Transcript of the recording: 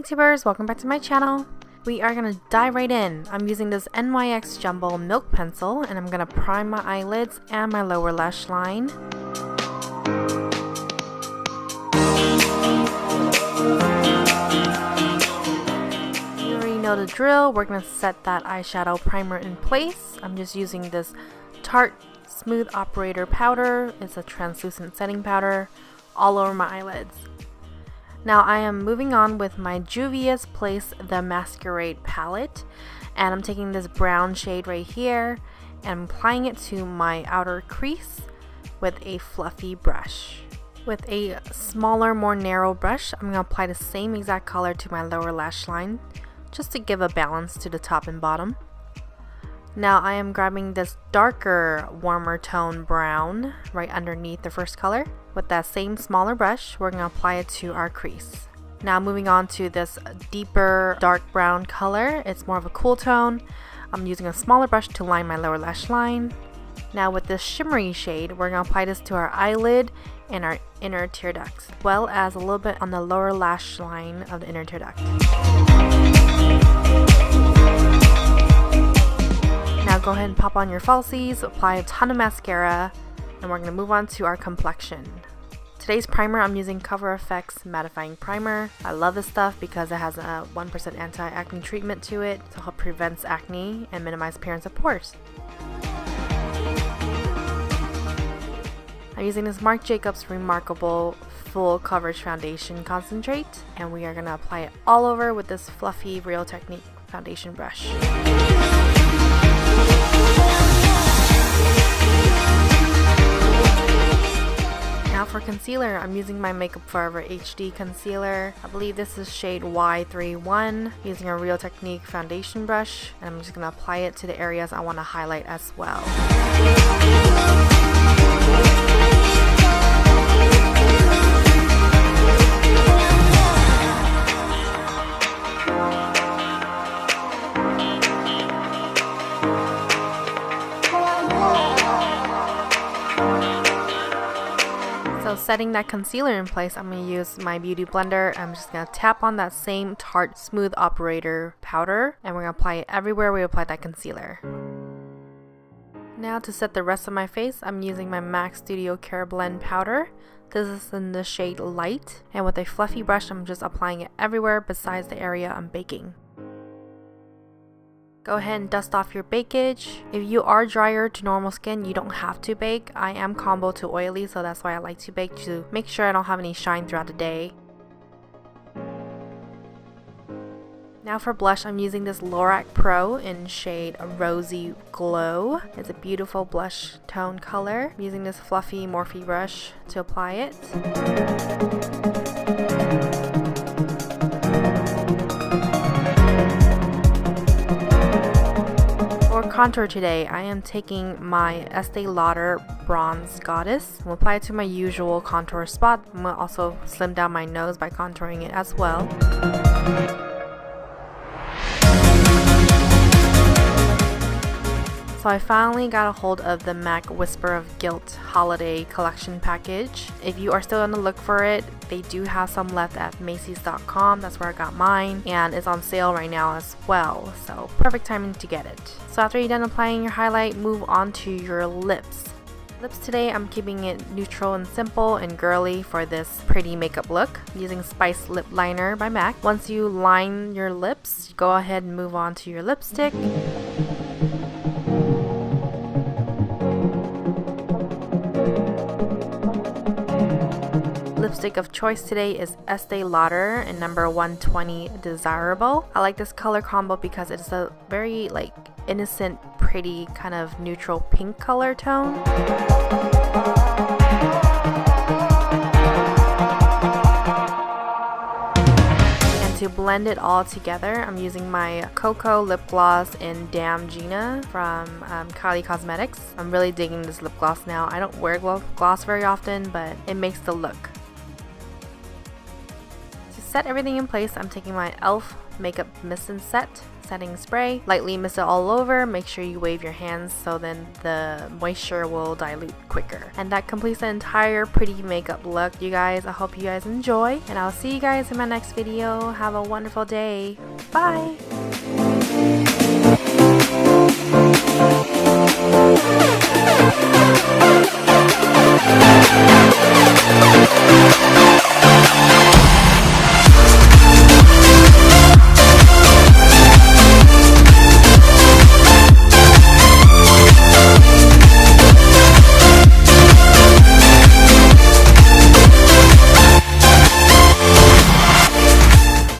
tubers, welcome back to my channel. We are gonna dive right in. I'm using this NYX Jumbo Milk Pencil and I'm gonna prime my eyelids and my lower lash line. You already know the drill. We're gonna set that eyeshadow primer in place. I'm just using this Tarte Smooth Operator powder. It's a translucent setting powder all over my eyelids. Now I am moving on with my Juvias Place the Masquerade palette, and I'm taking this brown shade right here and I'm applying it to my outer crease with a fluffy brush. With a smaller, more narrow brush, I'm going to apply the same exact color to my lower lash line just to give a balance to the top and bottom. Now I am grabbing this darker, warmer tone brown right underneath the first color. With that same smaller brush, we're going to apply it to our crease. Now moving on to this deeper dark brown color. It's more of a cool tone. I'm using a smaller brush to line my lower lash line. Now with this shimmery shade, we're going to apply this to our eyelid and our inner tear duct, as well as a little bit on the lower lash line of the inner tear duct. Now go ahead and pop on your falsies, apply a ton of mascara, and we're going to move on to our complexion. Today's primer, I'm using Cover FX Mattifying Primer. I love this stuff because it has a 1% anti-acne treatment to it to help prevent acne and minimize appearance of pores. I'm using this Marc Jacobs Remarkable Full Coverage Foundation Concentrate, and we are going to apply it all over with this fluffy Real Technique foundation brush. Now for concealer, I'm using my Makeup Forever HD concealer. I believe this is shade Y31, using a Real Technique foundation brush, and I'm just going to apply it to the areas I want to highlight as well. So setting that concealer in place, I'm going to use my beauty blender. I'm just going to tap on that same Tarte Smooth Operator powder, and we're going to apply it everywhere we apply that concealer. Now to set the rest of my face, I'm using my MAC Studio Careblend powder. This is in the shade Light, and with a fluffy brush, I'm just applying it everywhere besides the area I'm baking. Go ahead and dust off your bakeage. If you are drier to normal skin, you don't have to bake. I am combo to oily, so that's why I like to bake, to make sure I don't have any shine throughout the day. Now for blush, I'm using this Lorac Pro in shade Rosy Glow. It's a beautiful blush tone color. I'm using this fluffy Morphe brush to apply it. For contour today, I am taking my Estee Lauder Bronze Goddess. I'm going to apply it to my usual contour spot. I'm going to also slim down my nose by contouring it as well. So I finally got a hold of the MAC Whisper of Gilt Holiday Collection package. If you are still on the look for it, they do have some left at Macy's.com. That's where I got mine, and it's on sale right now as well. So perfect timing to get it. So after you're done applying your highlight, move on to your lips. Lips today, I'm keeping it neutral and simple and girly for this pretty makeup look. I'm using Spice Lip Liner by MAC. Once you line your lips, go ahead and move on to your lipstick. Lipstick of choice today is Estee Lauder in number 120 Desirable. I like this color combo because it's a very innocent, pretty kind of neutral pink color tone. And to blend it all together, I'm using my KoKo lip gloss in Damn Gina from Kylie Cosmetics. I'm really digging this lip gloss now. I don't wear gloss very often, but it makes the look. Set everything in place, I'm taking my e.l.f. makeup mist and set setting spray. Lightly mist it all over. Make sure you wave your hands so then the moisture will dilute quicker. And that completes the entire pretty makeup look, you guys. I hope you guys enjoy, and I'll see you guys in my next video. Have a wonderful day. Bye!